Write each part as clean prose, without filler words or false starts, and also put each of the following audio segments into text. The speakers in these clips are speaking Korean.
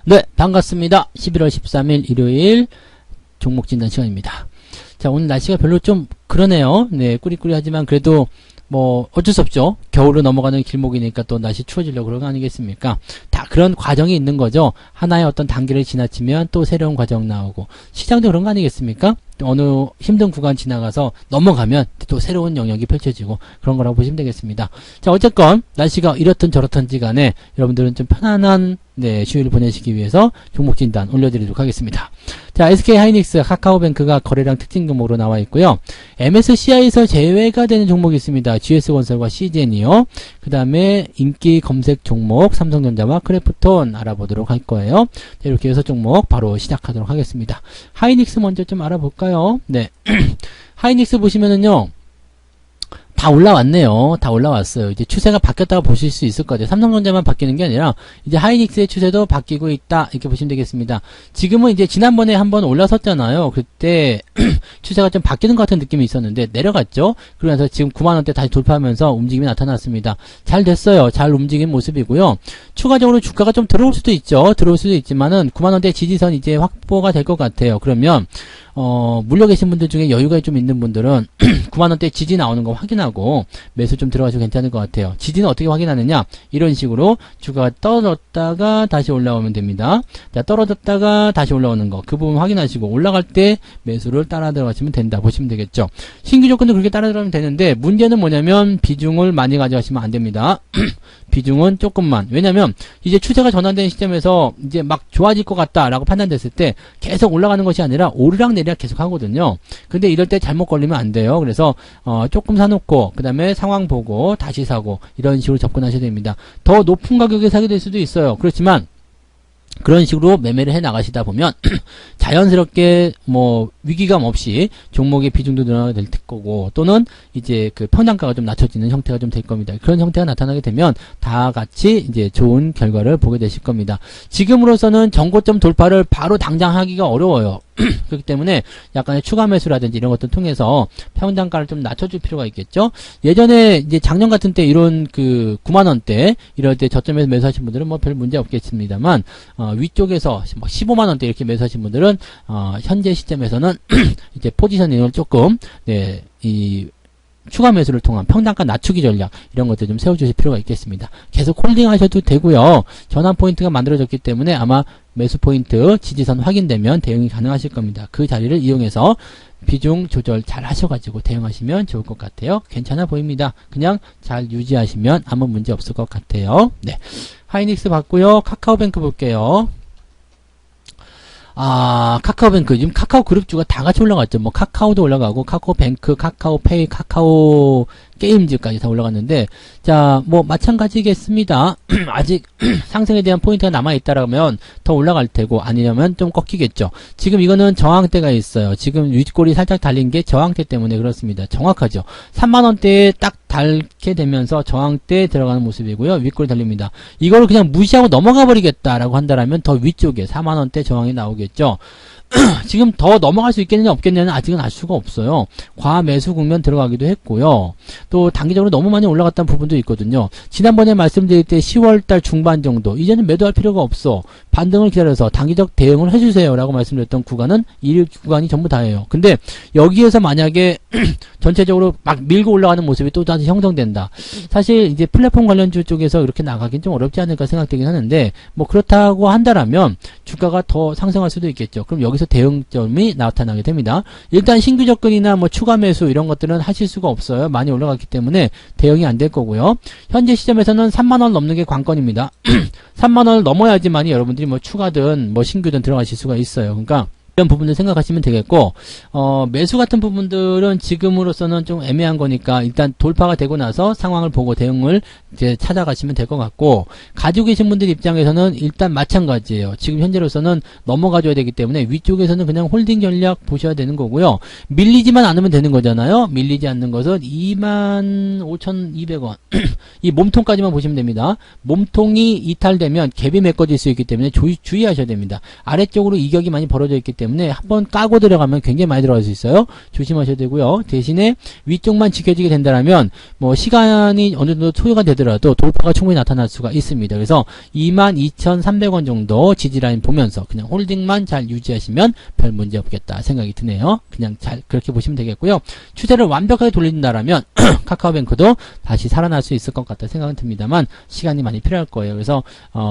네, 반갑습니다. 11월 13일 일요일 종목 진단 시간입니다. 자, 오늘 날씨가 별로 좀 그러네요. 네, 꾸리꾸리하지만 그래도 뭐 어쩔 수 없죠. 겨울로 넘어가는 길목이니까 또 날씨 추워지려고 그런 거 아니겠습니까? 다 그런 과정이 있는 거죠. 하나의 어떤 단계를 지나치면 또 새로운 과정 나오고, 시장도 그런 거 아니겠습니까? 어느 힘든 구간 지나가서 넘어가면 또 새로운 영역이 펼쳐지고 그런 거라고 보시면 되겠습니다. 자, 어쨌건 날씨가 이렇든 저렇든지 간에 여러분들은 좀 편안한 휴일을 보내시기 위해서 종목 진단 올려드리도록 하겠습니다. 자, SK하이닉스, 카카오뱅크가 거래량 특징 종목으로 나와 있고요. MSCI에서 제외가 되는 종목이 있습니다. GS건설과 CGN이요. 그 다음에 인기 검색 종목 삼성전자와 크래프톤 알아보도록 할 거예요. 자, 이렇게 6종목 바로 시작하도록 하겠습니다. 하이닉스 먼저 좀 알아볼까요? 네. 하이닉스 보시면은요, 다 올라왔네요. 다 올라왔어요. 이제 추세가 바뀌었다고 보실 수 있을 거예요. 삼성전자만 바뀌는 게 아니라 이제 하이닉스의 추세도 바뀌고 있다, 이렇게 보시면 되겠습니다. 지금은 이제 지난번에 한번 올라섰잖아요. 그때 추세가 좀 바뀌는 것 같은 느낌이 있었는데 내려갔죠. 그러면서 지금 9만원대 다시 돌파하면서 움직임이 나타났습니다. 잘 됐어요. 잘 움직인 모습이고요. 추가적으로 주가가 좀 들어올 수도 있죠. 들어올 수도 있지만은 9만원대 지지선 이제 확보가 될 것 같아요. 그러면 물려 계신 분들 중에 여유가 좀 있는 분들은 9만원대 지지 나오는 거 확인하고 매수 좀 들어가셔도 괜찮을 것 같아요. 지지는 어떻게 확인하느냐? 이런 식으로 주가가 떨어졌다가 다시 올라오면 됩니다. 자, 떨어졌다가 다시 올라오는 거, 그 부분 확인하시고 올라갈 때 매수를 따라 들어가시면 된다 보시면 되겠죠. 신규 조건도 그렇게 따라 들어가면 되는데, 문제는 뭐냐면 비중을 많이 가져가시면 안 됩니다. 비중은 조금만. 왜냐면 이제 추세가 전환된 시점에서 이제 막 좋아질 것 같다라고 판단됐을 때 계속 올라가는 것이 아니라 오르락 내리락 계속 하거든요. 근데 이럴 때 잘못 걸리면 안 돼요. 그래서 조금 사놓고 그 다음에 상황 보고 다시 사고, 이런 식으로 접근하셔야 됩니다. 더 높은 가격에 사게 될 수도 있어요. 그렇지만 그런 식으로 매매를 해 나가시다 보면 자연스럽게 뭐 위기감 없이 종목의 비중도 늘어나게 될 거고, 또는 이제 그 평단가가 좀 낮춰지는 형태가 좀 될 겁니다. 그런 형태가 나타나게 되면 다 같이 이제 좋은 결과를 보게 되실 겁니다. 지금으로서는 전고점 돌파를 바로 당장 하기가 어려워요. 그렇기 때문에 약간의 추가 매수라든지 이런 것들 통해서 평단가를 좀 낮춰줄 필요가 있겠죠. 예전에 이제 작년 같은 때 이런 그 9만원대 이럴 때 저점에서 매수하신 분들은 뭐 별 문제 없겠습니다만, 위쪽에서 15만원대 이렇게 매수하신 분들은 현재 시점에서는 이제 포지셔닝을 조금 추가 매수를 통한 평단가 낮추기 전략, 이런 것들 좀 세워주실 필요가 있겠습니다. 계속 홀딩 하셔도 되고요. 전환 포인트가 만들어졌기 때문에 아마 매수 포인트 지지선 확인되면 대응이 가능하실 겁니다. 그 자리를 이용해서 비중 조절 잘 하셔가지고 대응하시면 좋을 것 같아요. 괜찮아 보입니다. 그냥 잘 유지하시면 아무 문제 없을 것 같아요. 네, 하이닉스 봤고요. 카카오뱅크 볼게요. 카카오뱅크, 지금 카카오 그룹주가 다 같이 올라갔죠. 뭐 카카오도 올라가고 카카오뱅크, 카카오페이, 카카오 게임즈까지 다 올라갔는데, 자, 뭐 마찬가지겠습니다. 아직 상승에 대한 포인트가 남아있다라면 더 올라갈 테고, 아니냐면 좀 꺾이겠죠. 지금 이거는 저항대가 있어요. 지금 윗골이 살짝 달린 게 저항대 때문에 그렇습니다. 정확하죠. 3만원대에 딱 닳게 되면서 저항대에 들어가는 모습이고요. 윗골이 달립니다. 이걸 그냥 무시하고 넘어가 버리겠다라고 한다라면 더 위쪽에 4만원대 저항이 나오겠죠. 지금 더 넘어갈 수 있겠느냐 없겠느냐는 아직은 알 수가 없어요. 과매수 국면 들어가기도 했고요. 또 단기적으로 너무 많이 올라갔다는 부분도 있거든요. 지난번에 말씀드릴 때 10월달 중반 정도, 이제는 매도할 필요가 없어, 반등을 기다려서 단기적 대응을 해주세요 라고 말씀드렸던 구간은 이 구간이 전부 다예요. 근데 여기에서 만약에 전체적으로 막 밀고 올라가는 모습이 또 다시 형성된다, 사실 이제 플랫폼 관련주 쪽에서 이렇게 나가긴 좀 어렵지 않을까 생각되긴 하는데, 뭐 그렇다고 한다라면 주가가 더 상승할 수도 있겠죠. 그럼 여기서 대응점이 나타나게 됩니다. 일단 신규 접근이나 뭐 추가 매수 이런 것들은 하실 수가 없어요. 많이 올라갔기 때문에 대응이 안 될 거고요. 현재 시점에서는 3만원 넘는 게 관건입니다. 3만원을 넘어야지만이 여러분들이 뭐 추가든 뭐 신규든 들어가실 수가 있어요. 그러니까 이런 부분들 생각하시면 되겠고, 매수 같은 부분들은 지금으로서는 좀 애매한 거니까 일단 돌파가 되고 나서 상황을 보고 대응을 이제 찾아가시면 될 것 같고, 가지고 계신 분들 입장에서는 일단 마찬가지예요. 지금 현재로서는 넘어가줘야 되기 때문에 위쪽에서는 그냥 홀딩 전략 보셔야 되는 거고요. 밀리지만 않으면 되는 거잖아요. 밀리지 않는 것은 25,200원 이 몸통까지만 보시면 됩니다. 몸통이 이탈되면 갭이 메꿔질 수 있기 때문에 주의하셔야 됩니다. 아래쪽으로 이격이 많이 벌어져 있기 때문에 때문에 한번 까고 들어가면 굉장히 많이 들어갈 수 있어요. 조심하셔야 되고요. 대신에 위쪽만 지켜지게 된다면 뭐 시간이 어느 정도 소요가 되더라도 돌파가 충분히 나타날 수가 있습니다. 그래서 22,300원 정도 지지라인 보면서 그냥 홀딩만 잘 유지하시면 별 문제 없겠다 생각이 드네요. 그냥 잘 그렇게 보시면 되겠고요. 추세를 완벽하게 돌린다라면 카카오뱅크도 다시 살아날 수 있을 것 같다 생각은 듭니다만 시간이 많이 필요할 거예요. 그래서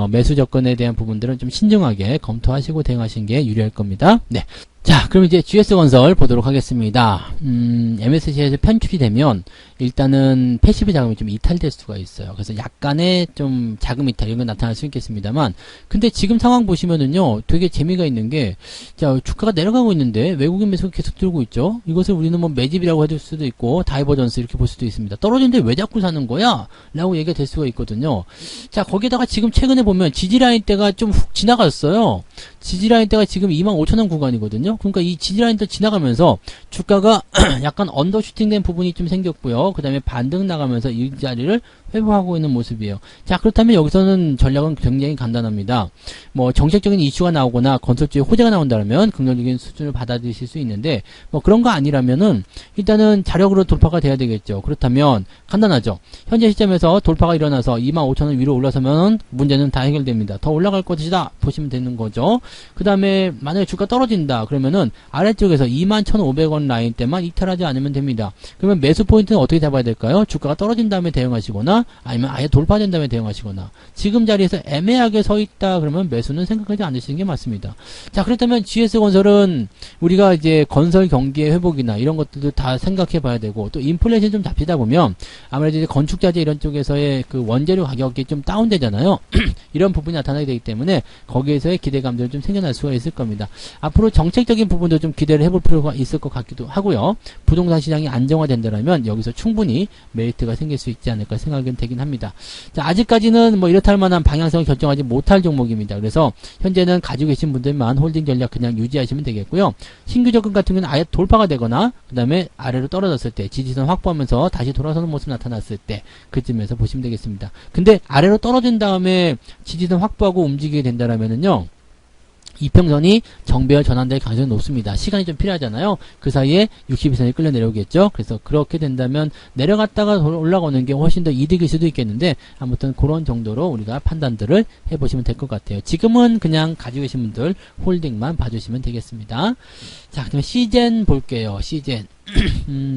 매수 접근에 대한 부분들은 좀 신중하게 검토하시고 대응하시는 게 유리할 겁니다. 네. 자, 그럼 이제 GS건설 보도록 하겠습니다. MSCI에서 편출이 되면 일단은 패시브 자금이 좀 이탈될 수가 있어요. 그래서 약간의 좀 자금 이탈 이런 건 나타날 수 있겠습니다만, 근데 지금 상황 보시면은요, 되게 재미가 있는 게, 자, 주가가 내려가고 있는데 외국인 매수가 계속 들고 있죠. 이것을 우리는 뭐 매집이라고 해줄 수도 있고 다이버전스 이렇게 볼 수도 있습니다. 떨어지는데 왜 자꾸 사는 거야? 라고 얘기가 될 수가 있거든요. 자, 거기다가 지금 최근에 보면 지지라인 때가 좀 훅 지나갔어요. 지지라인 때가 지금 25,000원 구간이거든요. 그러니까 이 지지라인 때 지나가면서 주가가 약간 언더슈팅된 부분이 좀 생겼고요. 그 다음에 반등 나가면서 이 자리를 회복하고 있는 모습이에요. 자, 그렇다면 여기서는 전략은 굉장히 간단합니다. 뭐 정책적인 이슈가 나오거나 건설주의 호재가 나온다면 긍정적인 수준을 받아들이실 수 있는데 뭐 그런 거 아니라면은 일단은 자력으로 돌파가 돼야 되겠죠. 그렇다면 간단하죠. 현재 시점에서 돌파가 일어나서 25,000원 위로 올라서면 문제는 다 해결됩니다. 더 올라갈 것이다 보시면 되는 거죠. 그 다음에 만약에 주가 떨어진다 그러면은 아래쪽에서 21,500원 라인 때만 이탈하지 않으면 됩니다. 그러면 매수 포인트는 어떻게 잡아야 될까요? 주가가 떨어진 다음에 대응하시거나 아니면 아예 돌파된 다음에 대응하시거나 지금 자리에서 애매하게 서 있다 그러면 매수는 생각하지 않으시는 게 맞습니다. 자, 그렇다면 GS건설은 우리가 이제 건설 경기의 회복이나 이런 것들도 다 생각해 봐야 되고 또 인플레이션 좀 잡히다 보면 아무래도 이제 건축자재 이런 쪽에서의 그 원재료 가격이 좀 다운되잖아요. 이런 부분이 나타나게 되기 때문에 거기에서의 기대감들은 좀 생겨날 수가 있을 겁니다. 앞으로 정책적인 부분도 좀 기대를 해볼 필요가 있을 것 같기도 하고요. 부동산 시장이 안정화된다면 여기서 충분히 메리트가 생길 수 있지 않을까 생각은 되긴 합니다. 자, 아직까지는 뭐 이렇다 할 만한 방향성을 결정하지 못할 종목입니다. 그래서 현재는 가지고 계신 분들만 홀딩 전략 그냥 유지하시면 되겠고요. 신규 접근 같은 경우는 아예 돌파가 되거나 그 다음에 아래로 떨어졌을 때 지지선 확보하면서 다시 돌아서는 모습이 나타났을 때 그쯤에서 보시면 되겠습니다. 근데 아래로 떨어진 다음에 지지선 확보하고 움직이게 된다면은요. 이평선이 정배열 전환될 가능성이 높습니다. 시간이 좀 필요하잖아요. 그 사이에 62선이 끌려 내려오겠죠. 그래서 그렇게 된다면 내려갔다가 올라오는 게 훨씬 더 이득일 수도 있겠는데 아무튼 그런 정도로 우리가 판단들을 해보시면 될 것 같아요. 지금은 그냥 가지고 계신 분들 홀딩만 봐주시면 되겠습니다. 자, 그러면 시젠 볼게요. 시젠.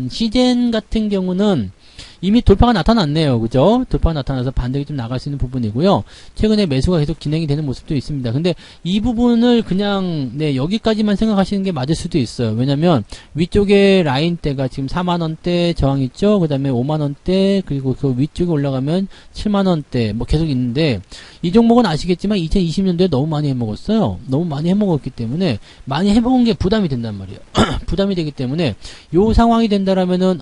시젠 같은 경우는 이미 돌파가 나타났네요. 그죠? 돌파가 나타나서 반등이 좀 나갈 수 있는 부분이고요. 최근에 매수가 계속 진행이 되는 모습도 있습니다. 근데 이 부분을 그냥 네, 여기까지만 생각하시는 게 맞을 수도 있어요. 왜냐면 위쪽에 라인대가 지금 4만원대 저항 있죠? 그 다음에 5만원대 그리고 그 위쪽에 올라가면 7만원대 뭐 계속 있는데 이 종목은 아시겠지만 2020년도에 너무 많이 해먹었어요. 너무 많이 해먹었기 때문에 많이 해먹은 게 부담이 된단 말이에요. 부담이 되기 때문에 요 상황이 된다라면은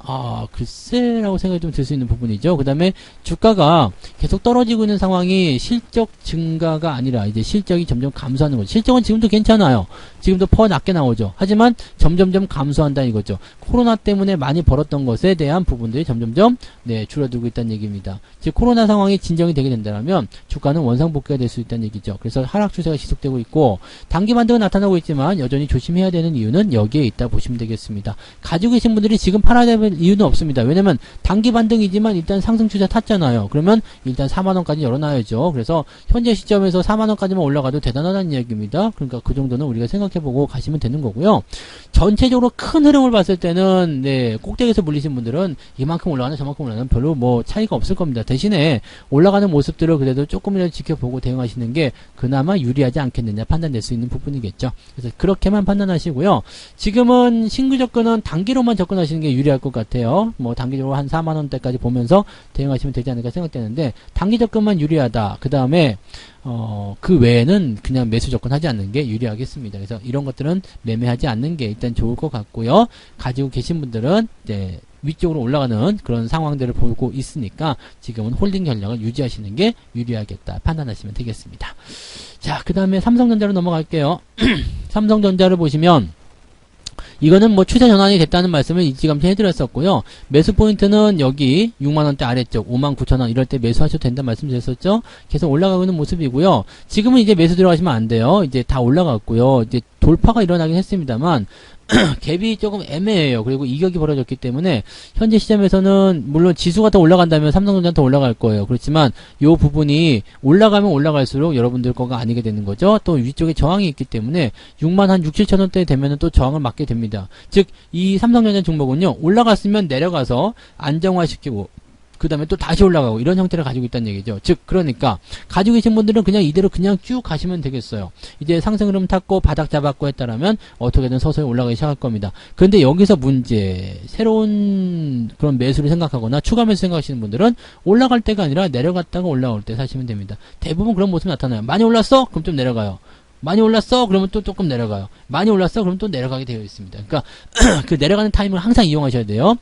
글쎄라고 생각이 좀 들 수 있는 부분이죠. 그 다음에 주가가 계속 떨어지고 있는 상황이 실적 증가가 아니라 이제 실적이 점점 감소하는 거죠. 실적은 지금도 괜찮아요. 지금도 퍼 낮게 나오죠. 하지만 점점점 감소한다 이거죠. 코로나 때문에 많이 벌었던 것에 대한 부분들이 점점점 네, 줄어들고 있다는 얘기입니다. 즉 코로나 상황이 진정이 되게 된다면 주가는 원상복귀가 될 수 있다는 얘기죠. 그래서 하락 추세가 지속되고 있고 단기 반등은 나타나고 있지만 여전히 조심해야 되는 이유는 여기에 있다 보시면 되겠습니다. 가지고 계신 분들이 지금 팔아야 될 이유는 없습니다. 왜냐면 단기 반등이지만 일단 상승 추세 탔잖아요. 그러면 일단 4만원까지 열어놔야죠. 그래서 현재 시점에서 4만원까지만 올라가도 대단하다는 이야기입니다. 그러니까 그 정도는 우리가 생각해보고 가시면 되는 거고요. 전체적으로 큰 흐름을 봤을 때는 네, 꼭대기에서 물리신 분들은 이만큼 올라가는 저만큼 올라가는 별로 뭐 차이가 없을 겁니다. 대신에 올라가는 모습들을 그래도 조금이라도 지켜보고 대응하시는 게 그나마 유리하지 않겠느냐 판단될 수 있는 부분이겠죠. 그래서 그렇게만 판단하시고요. 지금은 신규 접근은 단기로만 접근하시는 게 유리할 것 같아요. 뭐 단기적으로 한 4만원대까지 보면서 대응하시면 되지 않을까 생각되는데 단기 접근만 유리하다. 그 다음에 그 외에는 그냥 매수 접근하지 않는 게 유리하겠습니다. 그래서 이런 것들은 매매하지 않는 게 일단 좋을 것 같고요. 가지고 계신 분들은 이제 위쪽으로 올라가는 그런 상황들을 보고 있으니까 지금은 홀딩 전략을 유지하시는 게 유리하겠다 판단하시면 되겠습니다. 자, 그 다음에 삼성전자로 넘어갈게요. 삼성전자를 보시면 이거는 뭐 추세 전환이 됐다는 말씀을 일찌감치 해드렸었고요. 매수 포인트는 여기 6만원대 아래쪽 59,000원 이럴 때 매수하셔도 된다는 말씀 드렸었죠. 계속 올라가고 있는 모습이고요. 지금은 이제 매수 들어가시면 안 돼요. 이제 다 올라갔고요. 이제 돌파가 일어나긴 했습니다만 갭이 조금 애매해요. 그리고 이격이 벌어졌기 때문에 현재 시점에서는 물론 지수가 더 올라간다면 삼성전자는 더 올라갈 거예요. 그렇지만 요 부분이 올라가면 올라갈수록 여러분들 거가 아니게 되는 거죠. 또 위쪽에 저항이 있기 때문에 6만 한 6, 7천원대 되면은 또 저항을 맞게 됩니다. 즉 이 삼성전자 종목은요 올라갔으면 내려가서 안정화시키고 그 다음에 또 다시 올라가고 이런 형태를 가지고 있다는 얘기죠. 즉 그러니까 가지고 계신 분들은 그냥 이대로 그냥 쭉 가시면 되겠어요. 이제 상승 흐름 탔고 바닥 잡았고 했다라면 어떻게든 서서히 올라가기 시작할 겁니다. 그런데 여기서 문제 새로운 그런 매수를 생각하거나 추가 매수 생각하시는 분들은 올라갈 때가 아니라 내려갔다가 올라올 때 사시면 됩니다. 대부분 그런 모습이 나타나요. 많이 올랐어? 그럼 좀 내려가요. 많이 올랐어? 그러면 또 조금 내려가요. 많이 올랐어? 그러면 또 내려가게 되어 있습니다. 그러니까 그 내려가는 타이밍을 항상 이용하셔야 돼요.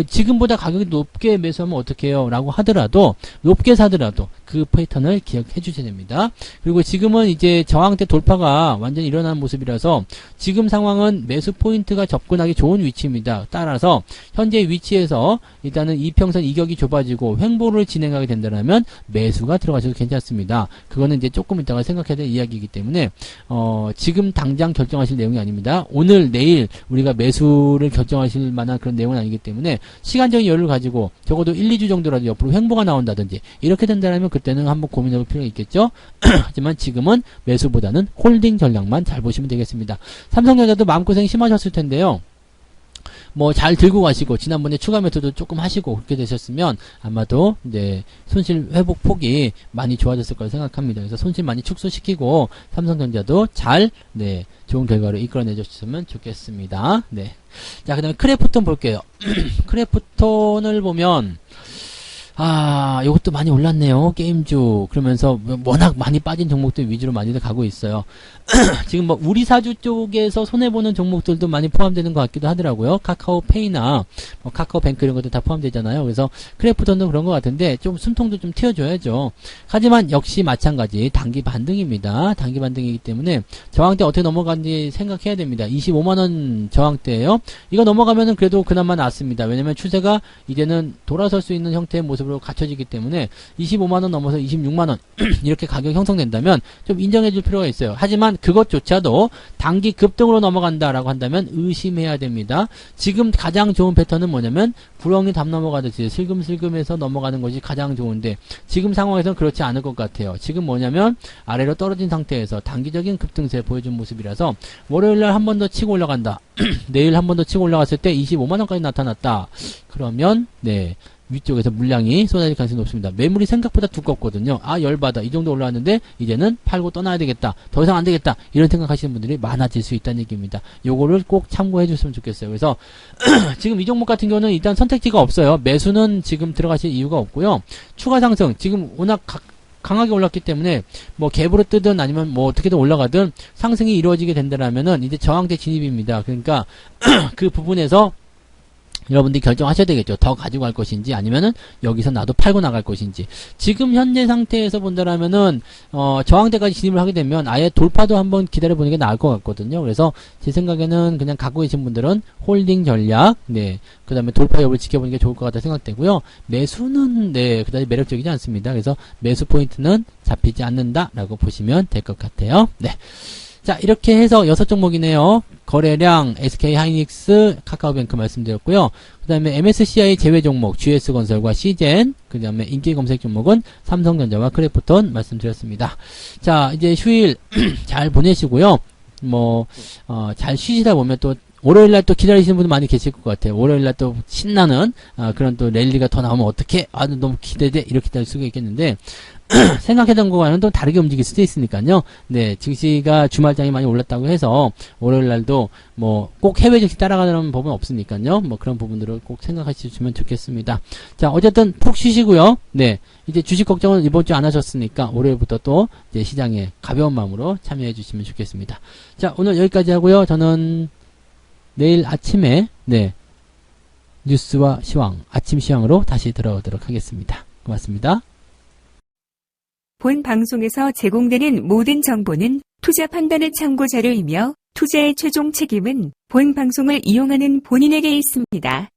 지금보다 가격이 높게 매수하면 어떻게 해요? 라고 하더라도 높게 사더라도 그 패턴을 기억해 주셔야 됩니다. 그리고 지금은 이제 저항대 돌파가 완전히 일어나는 모습이라서 지금 상황은 매수 포인트가 접근하기 좋은 위치입니다. 따라서 현재 위치에서 일단은 이평선 이격이 좁아지고 횡보를 진행하게 된다면 매수가 들어가셔도 괜찮습니다. 그거는 이제 조금 이따가 생각해야 될 이야기이기 때문에 지금 당장 결정하실 내용이 아닙니다. 오늘 내일 우리가 매수를 결정하실 만한 그런 내용은 아니기 때문에 시간적인 여유를 가지고 적어도 1, 2주 정도라도 옆으로 횡보가 나온다든지 이렇게 된다면 그때는 한번 고민해 볼 필요가 있겠죠. 하지만 지금은 매수보다는 홀딩 전략만 잘 보시면 되겠습니다. 삼성전자도 마음고생 심하셨을 텐데요. 뭐 잘 들고 가시고 지난번에 추가 매수도 조금 하시고 그렇게 되셨으면 아마도 이제 손실 회복 폭이 많이 좋아졌을 거라 생각합니다. 그래서 손실 많이 축소시키고 삼성전자도 잘 좋은 결과를 이끌어내 주셨으면 좋겠습니다. 네. 자, 그다음에 크래프톤 볼게요. 크래프톤을 보면 요것도 많이 올랐네요. 게임주. 그러면서 워낙 많이 빠진 종목들 위주로 많이들 가고 있어요. 지금 뭐 우리사주 쪽에서 손해보는 종목들도 많이 포함되는 것 같기도 하더라고요. 카카오페이나 뭐 카카오뱅크 이런 것도 다 포함되잖아요. 그래서 크래프톤도 그런 것 같은데 좀 숨통도 좀 틔워줘야죠. 하지만 역시 마찬가지 단기 반등입니다. 단기 반등이기 때문에 저항대 어떻게 넘어가는지 생각해야 됩니다. 25만원 저항대예요. 이거 넘어가면은 그래도 그나마 낫습니다. 왜냐면 추세가 이제는 돌아설 수 있는 형태의 모습으로 갖춰지기 때문에 25만원 넘어서 26만원 이렇게 가격 형성된다면 좀 인정해 줄 필요가 있어요. 하지만 그것조차도 단기 급등으로 넘어간다라고 한다면 의심해야 됩니다. 지금 가장 좋은 패턴은 뭐냐면 구렁이 담 넘어가듯이 슬금슬금해서 넘어가는 것이 가장 좋은데 지금 상황에서는 그렇지 않을 것 같아요. 지금 뭐냐면 아래로 떨어진 상태에서 단기적인 급등세 보여준 모습이라서 월요일날 한 번 더 치고 올라간다. 내일 한 번 더 치고 올라갔을 때 25만원까지 나타났다. 그러면 위쪽에서 물량이 쏟아질 가능성이 높습니다. 매물이 생각보다 두껍거든요. 열받아. 이 정도 올라왔는데 이제는 팔고 떠나야 되겠다. 더 이상 안 되겠다. 이런 생각하시는 분들이 많아질 수 있다는 얘기입니다. 요거를 꼭 참고해 줬으면 좋겠어요. 그래서 지금 이 종목 같은 경우는 일단 선택지가 없어요. 매수는 지금 들어가실 이유가 없고요. 추가 상승 지금 워낙 강하게 올랐기 때문에 뭐 갭으로 뜨든 아니면 뭐 어떻게든 올라가든 상승이 이루어지게 된다면은 이제 저항대 진입입니다. 그러니까 그 부분에서 여러분들이 결정하셔야 되겠죠. 더 가지고 갈 것인지 아니면은 여기서 나도 팔고 나갈 것인지. 지금 현재 상태에서 본다라면은 저항대까지 진입을 하게 되면 아예 돌파도 한번 기다려보는 게 나을 것 같거든요. 그래서 제 생각에는 그냥 갖고 계신 분들은 홀딩 전략, 그 다음에 돌파 여부를 지켜보는 게 좋을 것 같다 생각되고요. 매수는 그다지 매력적이지 않습니다. 그래서 매수 포인트는 잡히지 않는다라고 보시면 될 것 같아요. 자, 이렇게 해서 6종목이네요. 거래량, SK하이닉스, 카카오뱅크 말씀드렸고요. 그 다음에 MSCI 제외 종목, GS건설과 CGen, 그 다음에 인기 검색 종목은 삼성전자와 크래프톤 말씀드렸습니다. 자, 이제 휴일 잘 보내시고요. 잘 쉬시다 보면 또 월요일날 또 기다리시는 분들 많이 계실 것 같아요. 월요일날 또 신나는 그런 또 랠리가 더 나오면 어떻게 너무 기대돼 이렇게 기다릴 수가 있겠는데 생각했던 거와는 또 다르게 움직일 수도 있으니까요. 증시가 주말장이 많이 올랐다고 해서 월요일날도 꼭 해외 증시 따라가는 법은 없으니까요. 그런 부분들을 꼭 생각하시면 좋겠습니다. 자, 어쨌든 푹 쉬시고요. 이제 주식 걱정은 이번 주 안 하셨으니까 월요일부터 또 이제 시장에 가벼운 마음으로 참여해 주시면 좋겠습니다. 자, 오늘 여기까지 하고요. 저는 내일 아침에 뉴스와 시황, 아침 시황으로 다시 들어오도록 하겠습니다. 고맙습니다. 본 방송에서 제공되는 모든 정보는 투자 판단의 참고 자료이며 투자의 최종 책임은 본 방송을 이용하는 본인에게 있습니다.